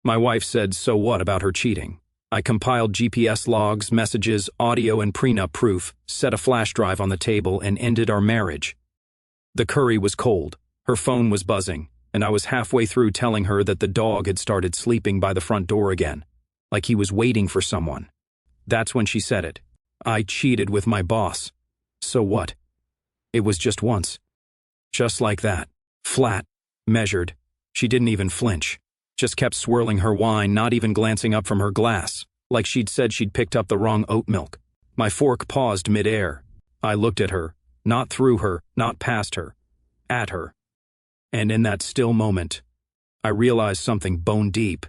My wife said, so what about her cheating? I compiled GPS logs, messages, audio, and prenup proof, set a flash drive on the table, and ended our marriage. The curry was cold, her phone was buzzing, and I was halfway through telling her that the dog had started sleeping by the front door again, like he was waiting for someone. That's when she said it. I cheated with my boss. So what? It was just once. Just like that. Flat. Measured. She didn't even flinch. Just kept swirling her wine, not even glancing up from her glass, like she'd said she'd picked up the wrong oat milk. My fork paused mid-air. I looked at her, not through her, not past her, at her. And in that still moment, I realized something bone deep.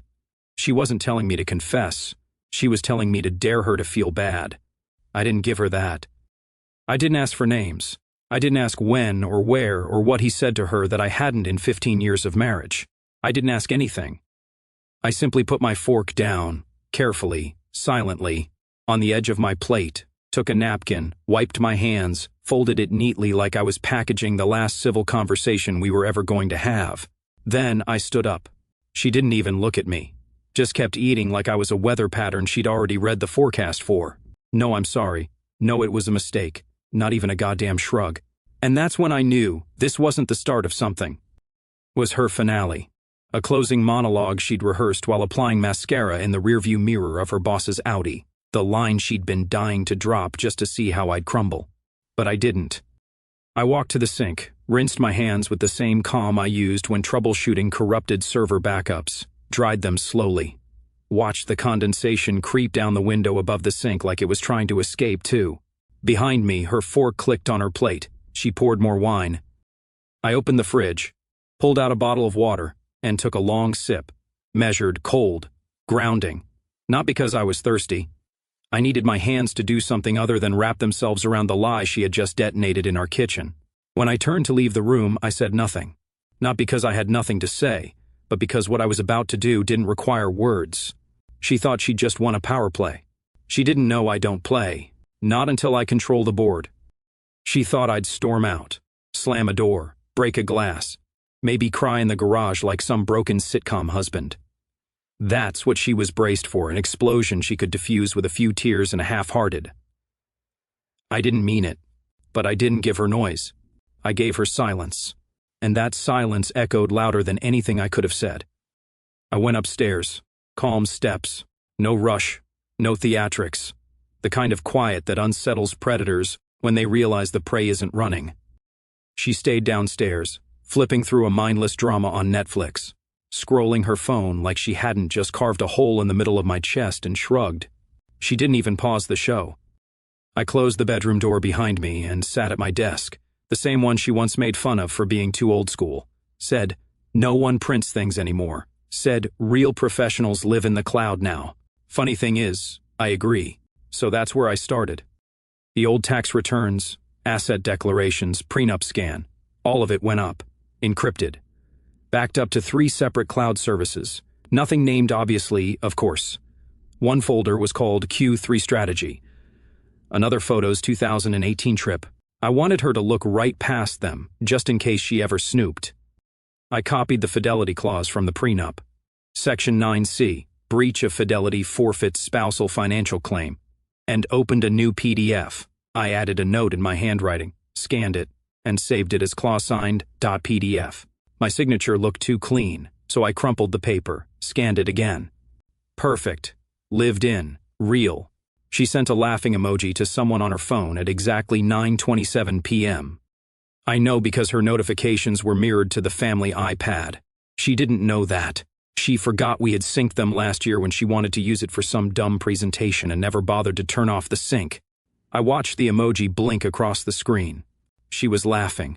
She wasn't telling me to confess. She was telling me to dare her to feel bad. I didn't give her that. I didn't ask for names. I didn't ask when or where or what he said to her that I hadn't in 15 years of marriage. I didn't ask anything. I simply put my fork down, carefully, silently, on the edge of my plate, took a napkin, wiped my hands, folded it neatly like I was packaging the last civil conversation we were ever going to have. Then I stood up. She didn't even look at me. Just kept eating like I was a weather pattern she'd already read the forecast for. No, I'm sorry. No, it was a mistake. Not even a goddamn shrug. And that's when I knew this wasn't the start of something. It was her finale. A closing monologue she'd rehearsed while applying mascara in the rearview mirror of her boss's Audi. The line she'd been dying to drop just to see how I'd crumble. But I didn't. I walked to the sink, rinsed my hands with the same calm I used when troubleshooting corrupted server backups, dried them slowly. Watched the condensation creep down the window above the sink like it was trying to escape too. Behind me, her fork clicked on her plate. She poured more wine. I opened the fridge, pulled out a bottle of water, and took a long sip. Measured, cold, grounding. Not because I was thirsty. I needed my hands to do something other than wrap themselves around the lie she had just detonated in our kitchen. When I turned to leave the room, I said nothing. Not because I had nothing to say, but because what I was about to do didn't require words. She thought she'd just won a power play. She didn't know I don't play. Not until I control the board. She thought I'd storm out, slam a door, break a glass, maybe cry in the garage like some broken sitcom husband. That's what she was braced for, an explosion she could diffuse with a few tears and a half-hearted. I didn't mean it, but I didn't give her noise. I gave her silence, and that silence echoed louder than anything I could have said. I went upstairs, calm steps, no rush, no theatrics, the kind of quiet that unsettles predators when they realize the prey isn't running. She stayed downstairs, flipping through a mindless drama on Netflix, scrolling her phone like she hadn't just carved a hole in the middle of my chest and shrugged. She didn't even pause the show. I closed the bedroom door behind me and sat at my desk, the same one she once made fun of for being too old school. Said, no one prints things anymore. Said, real professionals live in the cloud now. Funny thing is, I agree. So that's where I started. The old tax returns, asset declarations, prenup scan, all of it went up, encrypted. Backed up to 3 separate cloud services, nothing named obviously, of course. One folder was called Q3 Strategy. Another photo's 2018 trip. I wanted her to look right past them, just in case she ever snooped. I copied the fidelity clause from the prenup. Section 9C, breach of fidelity forfeits spousal financial claim, and opened a new PDF. I added a note in my handwriting, scanned it, and saved it as clause-signed .pdf. My signature looked too clean, so I crumpled the paper, scanned it again. Perfect. Lived in. Real. She sent a laughing emoji to someone on her phone at exactly 9:27 p.m. I know because her notifications were mirrored to the family iPad. She didn't know that. She forgot we had synced them last year when she wanted to use it for some dumb presentation and never bothered to turn off the sync. I watched the emoji blink across the screen. She was laughing.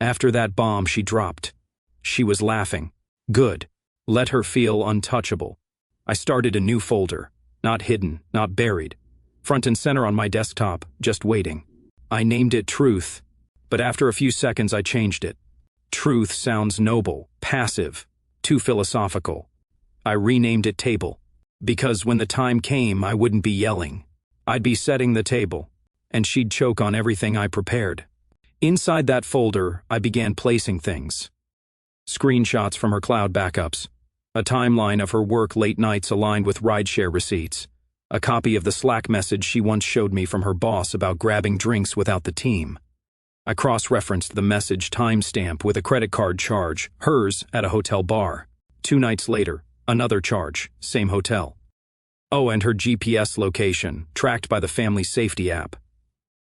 After that bomb she dropped. She was laughing. Good. Let her feel untouchable. I started a new folder. Not hidden, not buried. Front and center on my desktop, just waiting. I named it Truth, but after a few seconds I changed it. Truth sounds noble, passive, too philosophical. I renamed it Table, because when the time came I wouldn't be yelling. I'd be setting the table, and she'd choke on everything I prepared. Inside that folder, I began placing things. Screenshots from her cloud backups, A timeline of her work late nights aligned with rideshare receipts. A copy of the Slack message she once showed me from her boss about grabbing drinks without the team. I cross-referenced the message timestamp with a credit card charge, hers at a hotel bar. 2 nights later, another charge, same hotel. Oh, and her GPS location, tracked by the family safety app.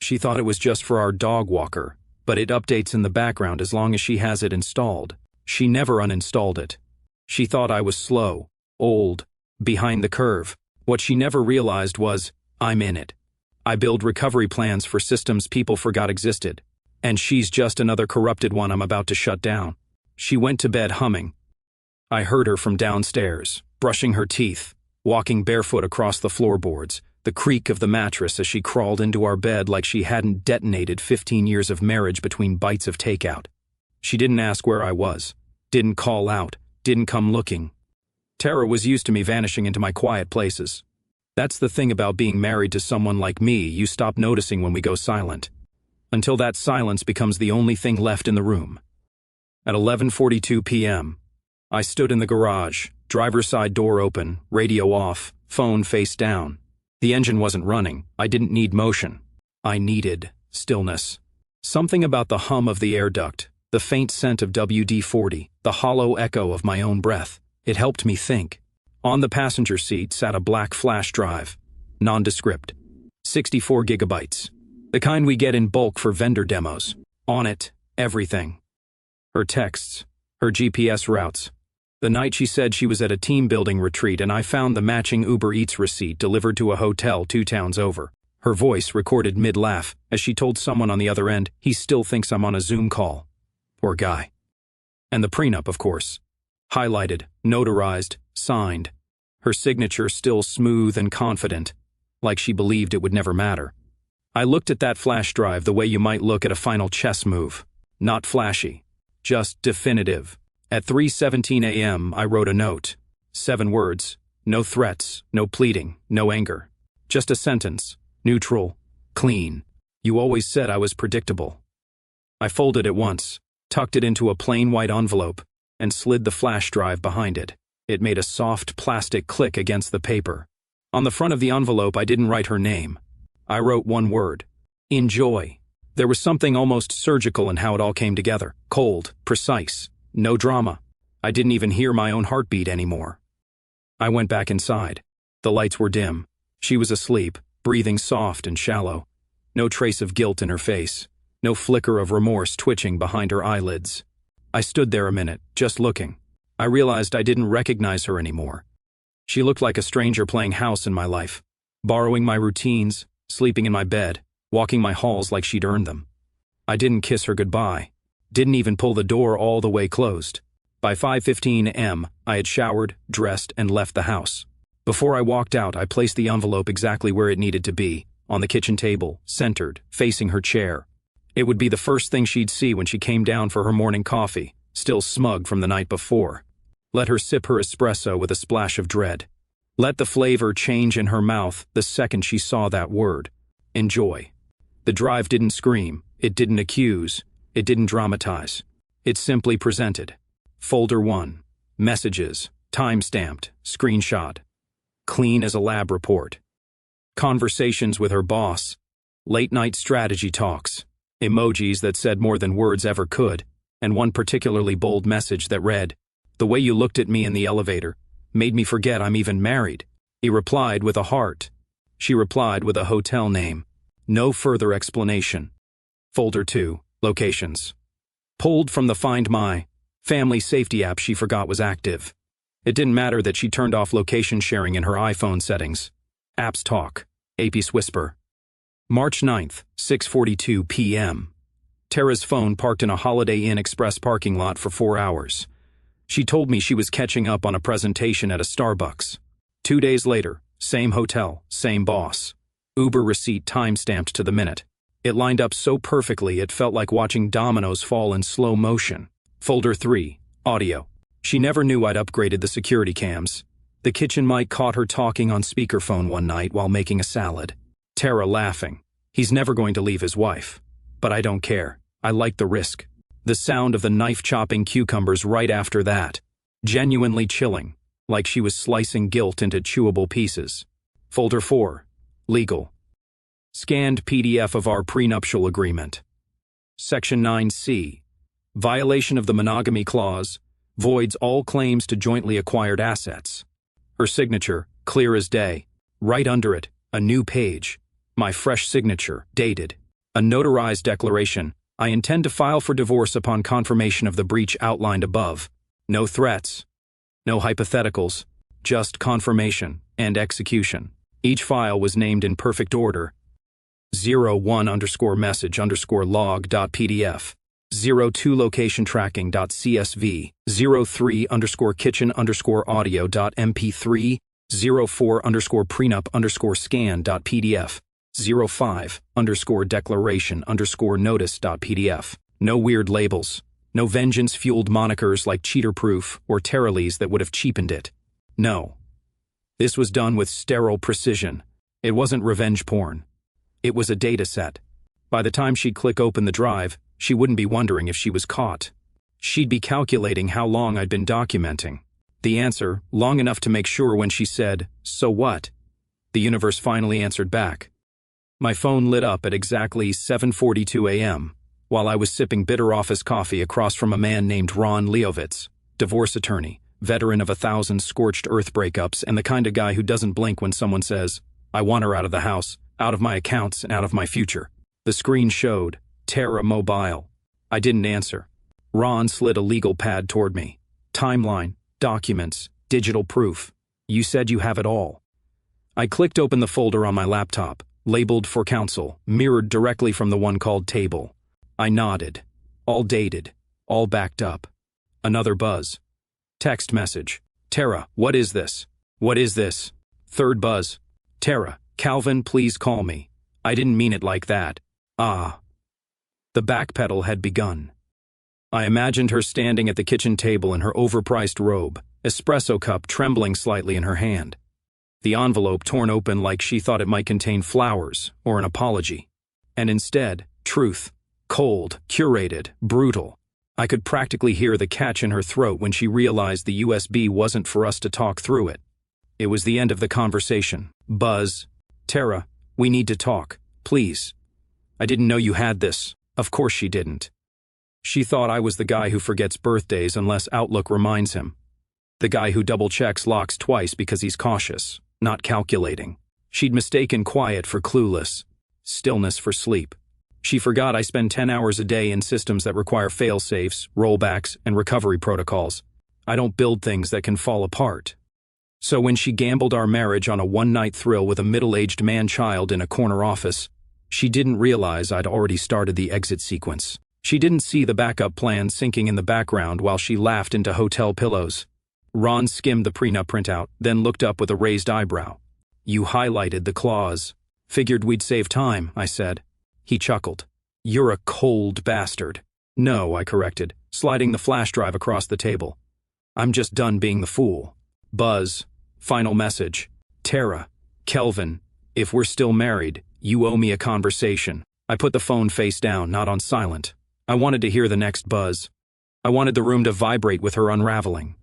She thought it was just for our dog walker, but it updates in the background as long as she has it installed. She never uninstalled it. She thought I was slow, old, behind the curve. What she never realized was, I'm in it. I build recovery plans for systems people forgot existed. And she's just another corrupted one I'm about to shut down. She went to bed humming. I heard her from downstairs, brushing her teeth, walking barefoot across the floorboards, the creak of the mattress as she crawled into our bed like she hadn't detonated 15 years of marriage between bites of takeout. She didn't ask where I was, didn't call out, didn't come looking. Tara was used to me vanishing into my quiet places. That's the thing about being married to someone like me, you stop noticing when we go silent. Until that silence becomes the only thing left in the room. At 11:42 p.m., I stood in the garage, driver's side door open, radio off, phone face down. The engine wasn't running. I didn't need motion. I needed stillness. Something about the hum of the air duct, the faint scent of WD-40, the hollow echo of my own breath. It helped me think. On the passenger seat sat a black flash drive, nondescript, 64 gigabytes. The kind we get in bulk for vendor demos. On it, everything. Her texts, her GPS routes. The night she said she was at a team building retreat and I found the matching Uber Eats receipt delivered to a hotel 2 towns over. Her voice recorded mid-laugh as she told someone on the other end, he still thinks I'm on a Zoom call. Poor guy. And the prenup, of course. Highlighted, notarized, signed. Her signature still smooth and confident, like she believed it would never matter. I looked at that flash drive the way you might look at a final chess move. Not flashy, just definitive. At 3:17 a.m., I wrote a note. 7 words. No threats, no pleading, no anger. Just a sentence. Neutral, clean. You always said I was predictable. I folded it once, tucked it into a plain white envelope, and slid the flash drive behind it. It made a soft plastic click against the paper. On the front of the envelope, I didn't write her name. I wrote one word. Enjoy. There was something almost surgical in how it all came together. Cold, precise, no drama. I didn't even hear my own heartbeat anymore. I went back inside. The lights were dim. She was asleep, breathing soft and shallow. No trace of guilt in her face. No flicker of remorse twitching behind her eyelids. I stood there a minute, just looking. I realized I didn't recognize her anymore. She looked like a stranger playing house in my life, borrowing my routines, sleeping in my bed, walking my halls like she'd earned them. I didn't kiss her goodbye. Didn't even pull the door all the way closed. By 5:15 a.m., I had showered, dressed, and left the house. Before I walked out, I placed the envelope exactly where it needed to be, on the kitchen table, centered, facing her chair. It would be the first thing she'd see when she came down for her morning coffee, still smug from the night before. Let her sip her espresso with a splash of dread. Let the flavor change in her mouth the second she saw that word. Enjoy. The drive didn't scream, it didn't accuse, it didn't dramatize. It simply presented. Folder 1. Messages. Time-stamped. Screenshot. Clean as a lab report. Conversations with her boss. Late-night strategy talks. Emojis that said more than words ever could, and one particularly bold message that read, "The way you looked at me in the elevator made me forget I'm even married." He replied with a heart. She replied with a hotel name. No further explanation. Folder 2. Locations. Pulled from the Find My family safety app she forgot was active. It didn't matter that she turned off location sharing in her iPhone settings. Apps talk. AP's whisper. March 9th, 6:42 p.m. Tara's phone parked in a Holiday Inn Express parking lot for 4 hours. She told me she was catching up on a presentation at a Starbucks. 2 days later, same hotel, same boss. Uber receipt time-stamped to the minute. It lined up so perfectly it felt like watching dominoes fall in slow motion. Folder 3. Audio. She never knew I'd upgraded the security cams. The kitchen mic caught her talking on speakerphone one night while making a salad. Tara laughing. He's never going to leave his wife. But I don't care. I like the risk. The sound of the knife chopping cucumbers right after that. Genuinely chilling, like she was slicing guilt into chewable pieces. Folder 4. Legal. Scanned PDF of our prenuptial agreement. Section 9C. Violation of the monogamy clause. Voids all claims to jointly acquired assets. Her signature, clear as day. Right under it, a new page. My fresh signature, dated. A notarized declaration. I intend to file for divorce upon confirmation of the breach outlined above. No threats. No hypotheticals. Just confirmation and execution. Each file was named in perfect order. 01_message_log.pdf. 02locationtracking.csv. 03_kitchen_audio.mp3. 04_prenup_scan.pdf. 05_declaration_notice.pdf. No weird labels. No vengeance-fueled monikers like cheater-proof or Terralese that would have cheapened it. No. This was done with sterile precision. It wasn't revenge porn. It was a data set. By the time she'd click open the drive, she wouldn't be wondering if she was caught. She'd be calculating how long I'd been documenting. The answer, long enough to make sure when she said, "So what?" the universe finally answered back. My phone lit up at exactly 7:42 a.m., while I was sipping bitter office coffee across from a man named Ron Leovitz, divorce attorney, veteran of 1,000 scorched earth breakups, and the kind of guy who doesn't blink when someone says, "I want her out of the house, out of my accounts, and out of my future." The screen showed, Terra Mobile. I didn't answer. Ron slid a legal pad toward me. Timeline, documents, digital proof. You said you have it all. I clicked open the folder on my laptop, labeled for counsel, mirrored directly from the one called table. I nodded. All dated. All backed up. Another buzz. Text message. Tara, what is this? What is this? Third buzz. Tara, Calvin, please call me. I didn't mean it like that. Ah. The backpedal had begun. I imagined her standing at the kitchen table in her overpriced robe, espresso cup trembling slightly in her hand. The envelope torn open like she thought it might contain flowers or an apology. And instead, truth. Cold, curated, brutal. I could practically hear the catch in her throat when she realized the USB wasn't for us to talk through it. It was the end of the conversation. Buzz. Tara, we need to talk, please. I didn't know you had this. Of course she didn't. She thought I was the guy who forgets birthdays unless Outlook reminds him. The guy who double-checks locks twice because he's cautious, not calculating. She'd mistaken quiet for clueless, stillness for sleep. She forgot I spend 10 hours a day in systems that require fail-safes, rollbacks, and recovery protocols. I don't build things that can fall apart. So when she gambled our marriage on a one-night thrill with a middle-aged man-child in a corner office, she didn't realize I'd already started the exit sequence. She didn't see the backup plan sinking in the background while she laughed into hotel pillows. Ron skimmed the prenup printout, then looked up with a raised eyebrow. You highlighted the clause. Figured we'd save time, I said. He chuckled. You're a cold bastard. No, I corrected, sliding the flash drive across the table. I'm just done being the fool. Buzz. Final message. Tara. Kelvin. If we're still married, you owe me a conversation. I put the phone face down, not on silent. I wanted to hear the next buzz. I wanted the room to vibrate with her unraveling.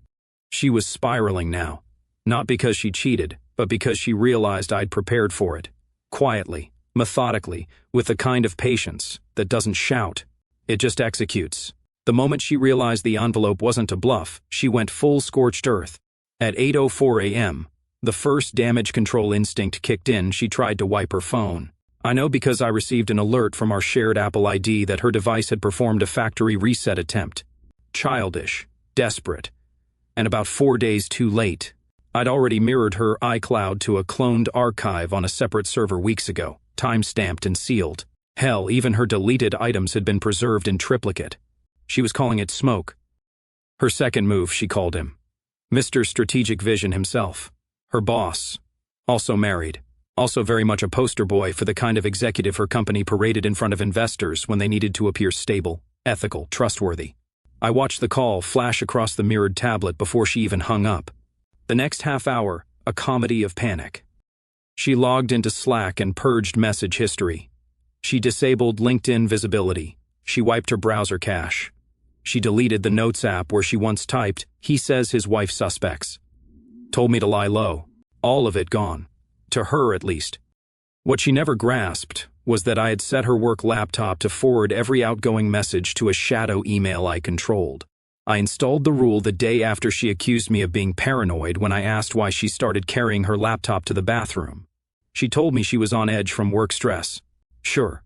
She was spiraling now. Not because she cheated, but because she realized I'd prepared for it. Quietly. Methodically, with the kind of patience that doesn't shout, it just executes. The moment she realized the envelope wasn't a bluff, she went full scorched earth. At 8:04 a.m., the first damage control instinct kicked in. She tried to wipe her phone. I know because I received an alert from our shared Apple ID that her device had performed a factory reset attempt. Childish, desperate, and about 4 days too late. I'd already mirrored her iCloud to a cloned archive on a separate server weeks ago. Time-stamped and sealed. Hell, even her deleted items had been preserved in triplicate. She was calling it smoke. Her second move, she called him. Mr. Strategic Vision himself. Her boss. Also married. Also very much a poster boy for the kind of executive her company paraded in front of investors when they needed to appear stable, ethical, trustworthy. I watched the call flash across the mirrored tablet before she even hung up. The next half hour, a comedy of panic. She logged into Slack and purged message history. She disabled LinkedIn visibility. She wiped her browser cache. She deleted the Notes app where she once typed, "He says his wife suspects." Told me to lie low. All of it gone. To her, at least. What she never grasped was that I had set her work laptop to forward every outgoing message to a shadow email I controlled. I installed the rule the day after she accused me of being paranoid when I asked why she started carrying her laptop to the bathroom. She told me she was on edge from work stress. Sure.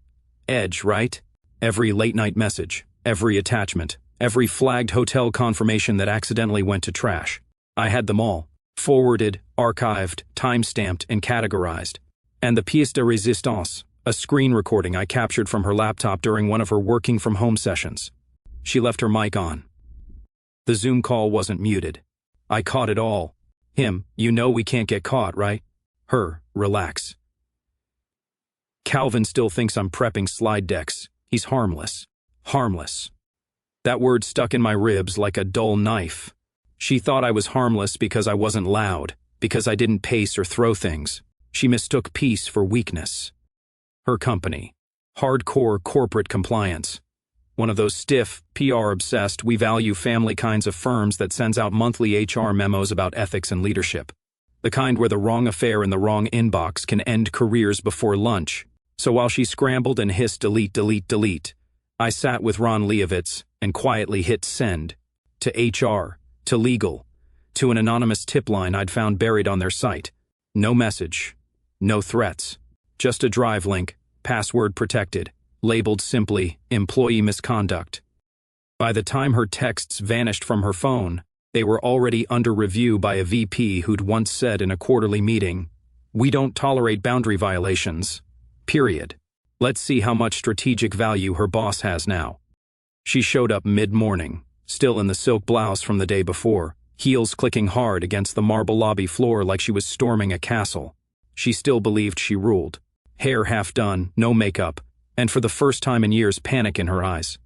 Edge, right? Every late-night message, every attachment, every flagged hotel confirmation that accidentally went to trash. I had them all. Forwarded, archived, time-stamped, and categorized. And the pièce de résistance, a screen recording I captured from her laptop during one of her working-from-home sessions. She left her mic on. The Zoom call wasn't muted. I caught it all. Him, "You know we can't get caught, right?" Her, "Relax." Calvin still thinks I'm prepping slide decks. He's harmless. Harmless. That word stuck in my ribs like a dull knife. She thought I was harmless because I wasn't loud, because I didn't pace or throw things. She mistook peace for weakness. Her company. Hardcore corporate compliance. One of those stiff, PR-obsessed, we-value-family kinds of firms that sends out monthly HR memos about ethics and leadership. The kind where the wrong affair in the wrong inbox can end careers before lunch. So while she scrambled and hissed delete, delete, delete, I sat with Ron Leovitz and quietly hit send. To HR, to legal, to an anonymous tip line I'd found buried on their site. No message, no threats, just a drive link, password protected, labeled simply, employee misconduct. By the time her texts vanished from her phone, they were already under review by a VP who'd once said in a quarterly meeting, "We don't tolerate boundary violations. Period." Let's see how much strategic value her boss has now. She showed up mid-morning, still in the silk blouse from the day before, heels clicking hard against the marble lobby floor like she was storming a castle. She still believed she ruled. Hair half done, no makeup, and for the first time in years panic in her eyes.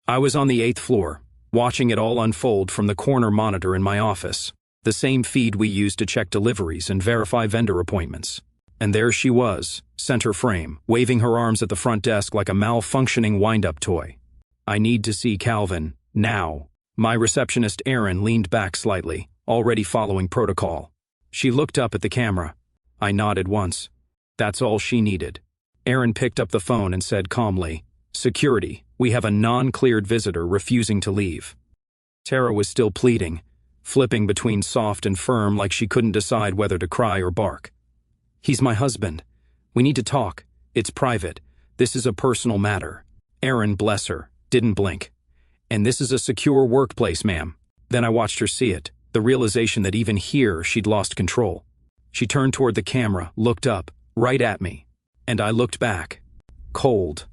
I was on the 8th floor, watching it all unfold from the corner monitor in my office, the same feed we used to check deliveries and verify vendor appointments. And there she was, center frame, waving her arms at the front desk like a malfunctioning wind-up toy. "I need to see Calvin, now." My receptionist Erin leaned back slightly, already following protocol. She looked up at the camera. I nodded once. That's all she needed. Erin picked up the phone and said calmly, "Security, we have a non-cleared visitor refusing to leave." Tara was still pleading, flipping between soft and firm like she couldn't decide whether to cry or bark. "He's my husband. We need to talk. It's private. This is a personal matter." Erin, bless her, didn't blink. "And this is a secure workplace, ma'am." Then I watched her see it, the realization that even here she'd lost control. She turned toward the camera, looked up, right at me. And I looked back. Cold.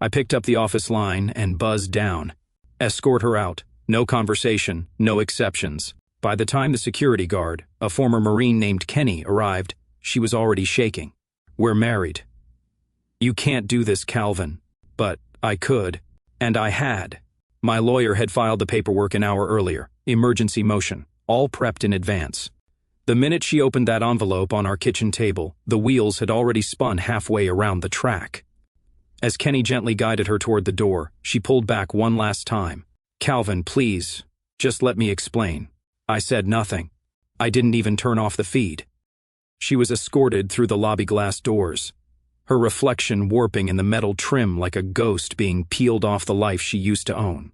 I picked up the office line and buzzed down. "Escort her out. No conversation, no exceptions." By the time the security guard, a former Marine named Kenny, arrived, she was already shaking. "We're married." "You can't do this, Calvin." But I could. And I had. My lawyer had filed the paperwork an hour earlier, emergency motion, all prepped in advance. The minute she opened that envelope on our kitchen table, the wheels had already spun halfway around the track. As Kenny gently guided her toward the door, she pulled back one last time. "Calvin, please, just let me explain." I said nothing. I didn't even turn off the feed. She was escorted through the lobby glass doors, her reflection warping in the metal trim like a ghost being peeled off the life she used to own.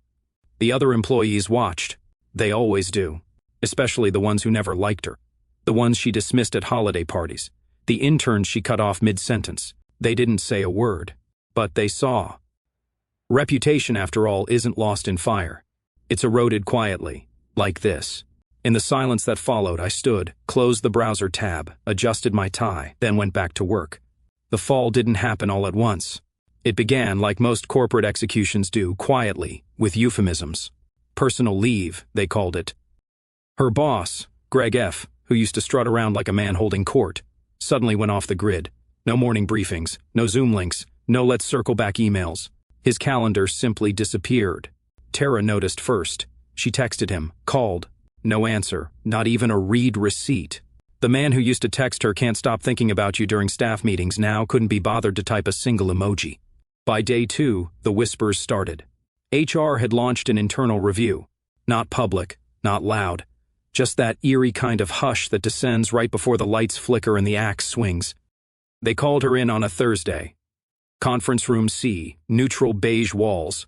The other employees watched. They always do, especially the ones who never liked her, the ones she dismissed at holiday parties, the interns she cut off mid-sentence. They didn't say a word, but they saw. Reputation, after all, isn't lost in fire. It's eroded quietly, like this. In the silence that followed, I stood, closed the browser tab, adjusted my tie, then went back to work. The fall didn't happen all at once. It began, like most corporate executions do, quietly, with euphemisms. Personal leave, they called it. Her boss, Greg F., who used to strut around like a man holding court, suddenly went off the grid. No morning briefings, no Zoom links, no let's circle back emails. His calendar simply disappeared. Tara noticed first. She texted him, called. No answer, not even a read receipt. The man who used to text her "can't stop thinking about you" during staff meetings now couldn't be bothered to type a single emoji. By day 2, the whispers started. HR had launched an internal review. Not public, not loud. Just that eerie kind of hush that descends right before the lights flicker and the axe swings. They called her in on a Thursday. Conference room C, neutral beige walls.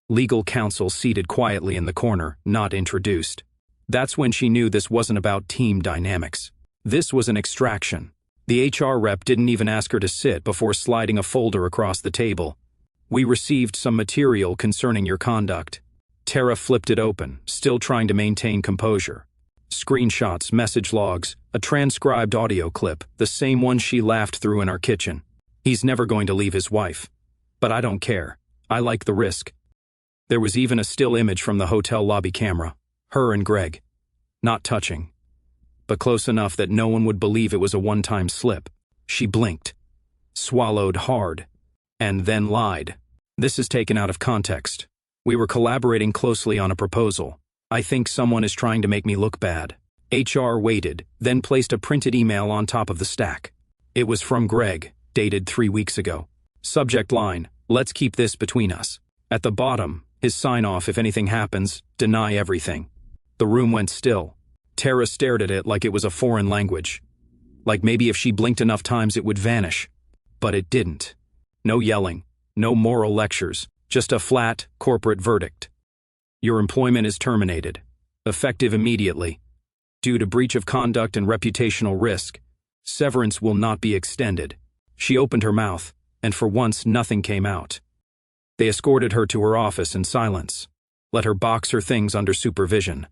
Legal counsel seated quietly in the corner, not introduced. That's when she knew this wasn't about team dynamics. This was an extraction. The HR rep didn't even ask her to sit before sliding a folder across the table. "We received some material concerning your conduct." Tara flipped it open, still trying to maintain composure. Screenshots, message logs, a transcribed audio clip, the same one she laughed through in our kitchen. He's never going to leave his wife. But I don't care. I like the risk. There was even a still image from the hotel lobby camera. Her and Greg. Not touching, but close enough that no one would believe it was a one-time slip. She blinked, swallowed hard, and then lied. "This is taken out of context. We were collaborating closely on a proposal. I think someone is trying to make me look bad." HR waited, then placed a printed email on top of the stack. It was from Greg, dated 3 weeks ago. Subject line, "Let's keep this between us." At the bottom, his sign-off: "If anything happens, deny everything." The room went still. Tara stared at it like it was a foreign language. Like maybe if she blinked enough times it would vanish. But it didn't. No yelling, no moral lectures, just a flat, corporate verdict. "Your employment is terminated. Effective immediately. Due to breach of conduct and reputational risk, severance will not be extended." She opened her mouth, and for once nothing came out. They escorted her to her office in silence, let her box her things under supervision.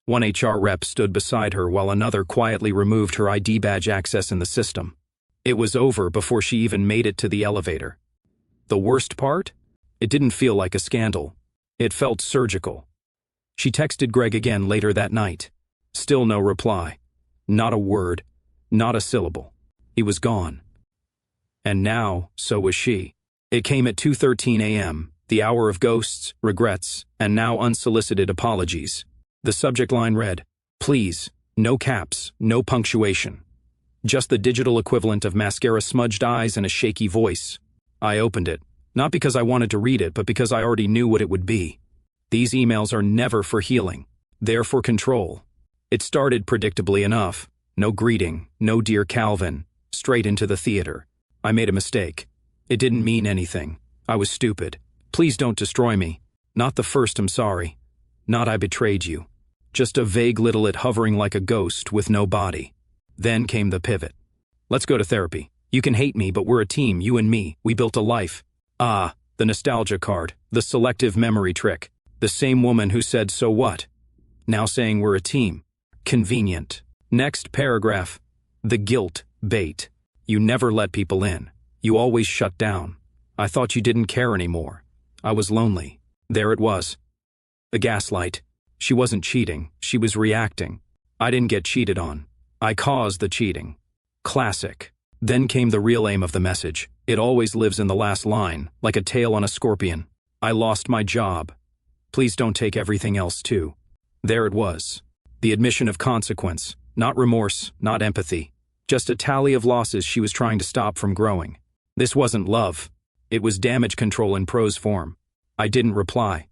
One HR rep stood beside her while another quietly removed her ID badge access in the system. It was over before she even made it to the elevator. The worst part? It didn't feel like a scandal. It felt surgical. She texted Greg again later that night. Still no reply. Not a word. Not a syllable. He was gone. And now, so was she. It came at 2:13 a.m., the hour of ghosts, regrets, and now unsolicited apologies. The subject line read, "Please, no caps, no punctuation. Just the digital equivalent of mascara smudged eyes and a shaky voice." I opened it, not because I wanted to read it, but because I already knew what it would be. These emails are never for healing. They're for control. It started predictably enough. No greeting, no dear Calvin, straight into the theater. I made a mistake. It didn't mean anything. I was stupid. Please don't destroy me. Not the first, I'm sorry. Not I betrayed you. Just a vague little it hovering like a ghost with no body. Then came the pivot. Let's go to therapy. You can hate me, but we're a team, you and me. We built a life. Ah, the nostalgia card, the selective memory trick. The same woman who said, "So what?" Now saying we're a team. Convenient. Next paragraph. The guilt bait. You never let people in. You always shut down. I thought you didn't care anymore. I was lonely. There it was. The gaslight. She wasn't cheating. She was reacting. I didn't get cheated on. I caused the cheating. Classic. Then came the real aim of the message. It always lives in the last line, like a tail on a scorpion. I lost my job. Please don't take everything else too. There it was. The admission of consequence. Not remorse, not empathy. Just a tally of losses she was trying to stop from growing. This wasn't love. It was damage control in prose form. I didn't reply.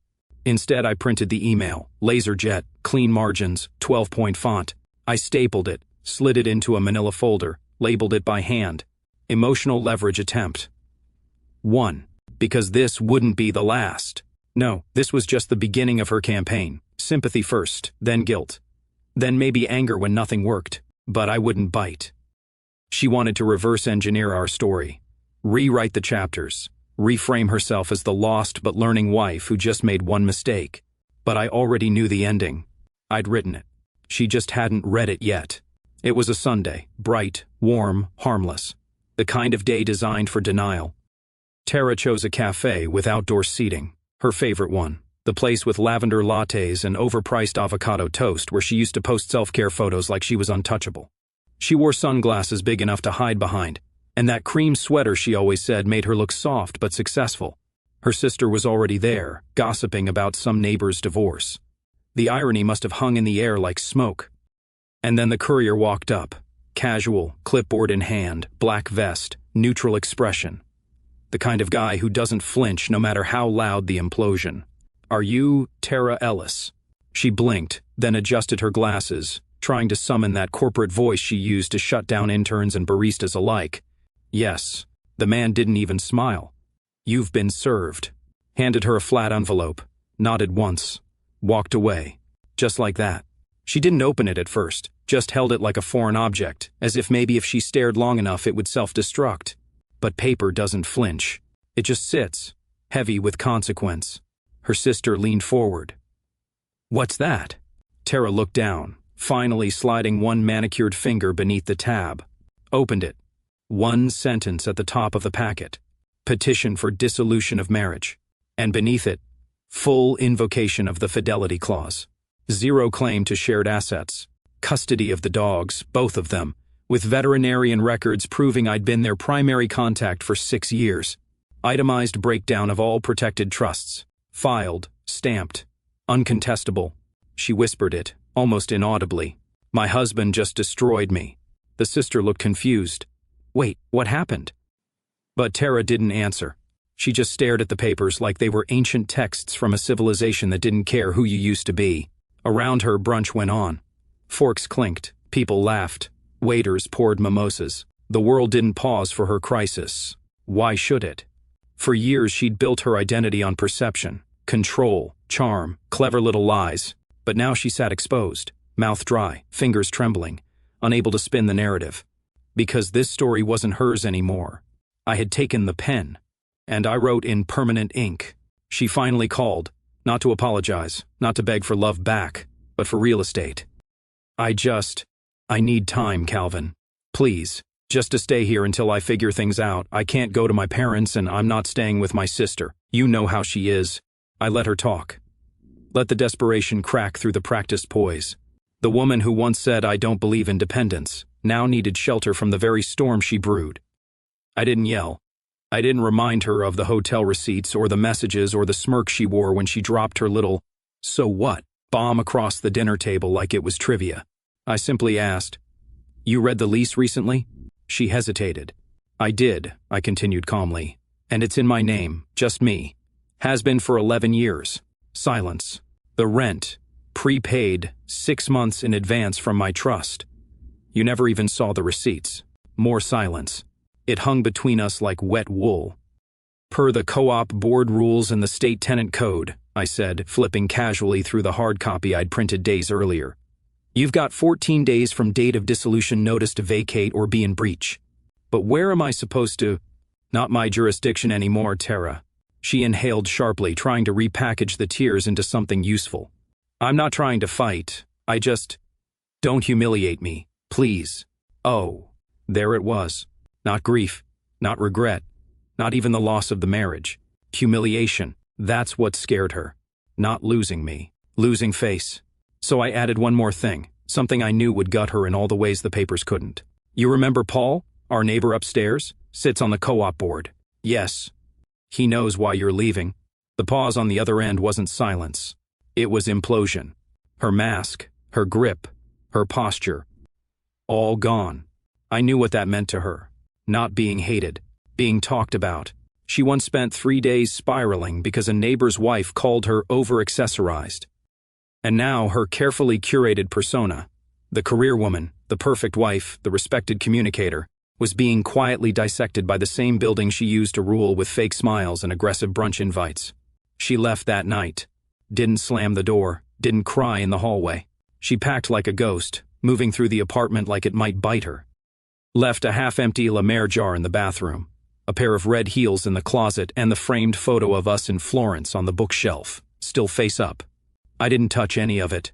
Instead, I printed the email, LaserJet, clean margins, 12-point font. I stapled it, slid it into a manila folder, labeled it by hand. Emotional leverage attempt. 1. Because this wouldn't be the last. No, this was just the beginning of her campaign. Sympathy first, then guilt. Then maybe anger when nothing worked. But I wouldn't bite. She wanted to reverse engineer our story. Rewrite the chapters. Reframe herself as the lost but learning wife who just made one mistake. But I already knew the ending. I'd written it. She just hadn't read it yet. It was a Sunday, bright, warm, harmless. The kind of day designed for denial. Tara chose a cafe with outdoor seating, her favorite one. The place with lavender lattes and overpriced avocado toast where she used to post self-care photos like she was untouchable. She wore sunglasses big enough to hide behind, and that cream sweater she always said made her look soft but successful. Her sister was already there, gossiping about some neighbor's divorce. The irony must have hung in the air like smoke. And then the courier walked up, casual, clipboard in hand, black vest, neutral expression. The kind of guy who doesn't flinch no matter how loud the implosion. Are you Tara Ellis? She blinked, then adjusted her glasses, trying to summon that corporate voice she used to shut down interns and baristas alike. Yes. The man didn't even smile. You've been served. Handed her a flat envelope, nodded once, walked away. Just like that. She didn't open it at first, just held it like a foreign object, as if maybe if she stared long enough it would self-destruct. But paper doesn't flinch. It just sits, heavy with consequence. Her sister leaned forward. What's that? Tara looked down, finally sliding one manicured finger beneath the tab. Opened it. One sentence at the top of the packet. Petition for dissolution of marriage. And beneath it, full invocation of the fidelity clause. Zero claim to shared assets. Custody of the dogs, both of them, with veterinarian records proving I'd been their primary contact for 6 years. Itemized breakdown of all protected trusts. Filed, stamped, uncontestable. She whispered it, almost inaudibly. My husband just destroyed me. The sister looked confused. Wait, what happened? But Tara didn't answer. She just stared at the papers like they were ancient texts from a civilization that didn't care who you used to be. Around her, brunch went on. Forks clinked, people laughed, waiters poured mimosas. The world didn't pause for her crisis. Why should it? For years she'd built her identity on perception, control, charm, clever little lies. But now she sat exposed, mouth dry, fingers trembling, unable to spin the narrative. Because this story wasn't hers anymore. I had taken the pen, and I wrote in permanent ink. She finally called, not to apologize, not to beg for love back, but for real estate. I need time, Calvin. Please, just to stay here until I figure things out. I can't go to my parents and I'm not staying with my sister. You know how she is. I let her talk. Let the desperation crack through the practiced poise. The woman who once said I don't believe in dependence now needed shelter from the very storm she brewed. I didn't yell. I didn't remind her of the hotel receipts or the messages or the smirk she wore when she dropped her little "so what" bomb across the dinner table like it was trivia. I simply asked, You read the lease recently? She hesitated. I did, I continued calmly. And it's in my name, just me. Has been for 11 years. Silence. The rent, prepaid 6 months in advance from my trust. You never even saw the receipts. More silence. It hung between us like wet wool. Per the co-op board rules and the state tenant code, I said, flipping casually through the hard copy I'd printed days earlier. You've got 14 days from date of dissolution notice to vacate or be in breach. But where am I supposed to? Not my jurisdiction anymore, Tara. She inhaled sharply, trying to repackage the tears into something useful. I'm not trying to fight. Don't humiliate me, please. Oh, there it was. Not grief, not regret, not even the loss of the marriage. Humiliation, that's what scared her. Not losing me, losing face. So I added one more thing, something I knew would gut her in all the ways the papers couldn't. You remember Paul, our neighbor upstairs? Sits on the co-op board. Yes. He knows why you're leaving. The pause on the other end wasn't silence. It was implosion. Her mask, her grip, her posture. All gone. I knew what that meant to her. Not being hated, being talked about. She once spent 3 days spiraling because a neighbor's wife called her over-accessorized. And now her carefully curated persona, the career woman, the perfect wife, the respected communicator, was being quietly dissected by the same building she used to rule with fake smiles and aggressive brunch invites. She left that night. Didn't slam the door, didn't cry in the hallway. She packed like a ghost, moving through the apartment like it might bite her. Left a half-empty La Mer jar in the bathroom, a pair of red heels in the closet, and the framed photo of us in Florence on the bookshelf, still face up. I didn't touch any of it.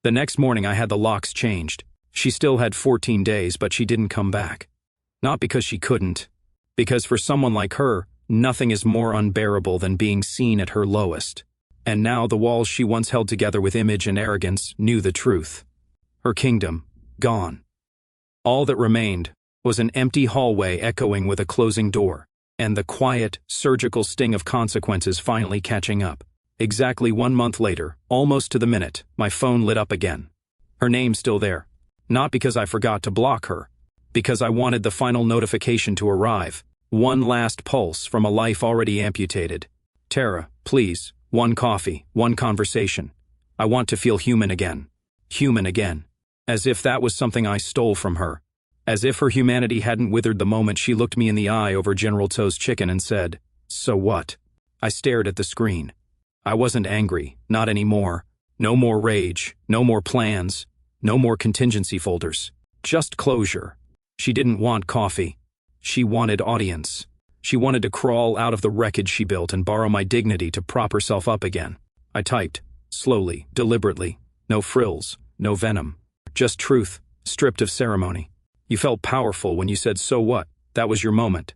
The next morning I had the locks changed. She still had 14 days, but she didn't come back. Not because she couldn't. Because for someone like her, nothing is more unbearable than being seen at her lowest. And now the walls she once held together with image and arrogance knew the truth. Her kingdom, gone. All that remained was an empty hallway echoing with a closing door, and the quiet, surgical sting of consequences finally catching up. Exactly 1 month later, almost to the minute, my phone lit up again. Her name's still there. Not because I forgot to block her. Because I wanted the final notification to arrive. One last pulse from a life already amputated. Tara, please, One coffee, one conversation. I want to feel human again. Human again. As if that was something I stole from her. As if her humanity hadn't withered the moment she looked me in the eye over General Tso's chicken and said, "So what?" I stared at the screen. I wasn't angry, not anymore. No more rage, no more plans, no more contingency folders. Just closure. She didn't want coffee. She wanted audience. She wanted to crawl out of the wreckage she built and borrow my dignity to prop herself up again. I typed, slowly, deliberately. No frills, no venom. Just truth, stripped of ceremony. You felt powerful when you said, "So what?" That was your moment.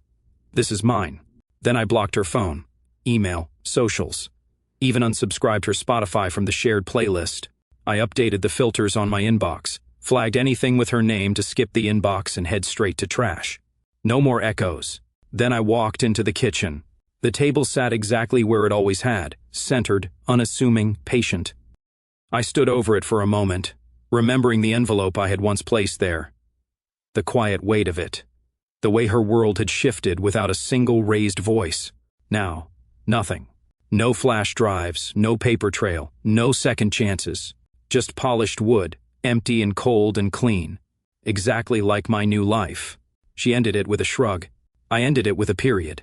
This is mine. Then I blocked her phone, email, socials. Even unsubscribed her Spotify from the shared playlist. I updated the filters on my inbox, flagged anything with her name to skip the inbox and head straight to trash. No more echoes. Then I walked into the kitchen. The table sat exactly where it always had, centered, unassuming, patient. I stood over it for a moment, remembering the envelope I had once placed there. The quiet weight of it. The way her world had shifted without a single raised voice. Now, nothing. No flash drives, no paper trail, no second chances. Just polished wood, empty and cold and clean. Exactly like my new life. She ended it with a shrug. I ended it with a period.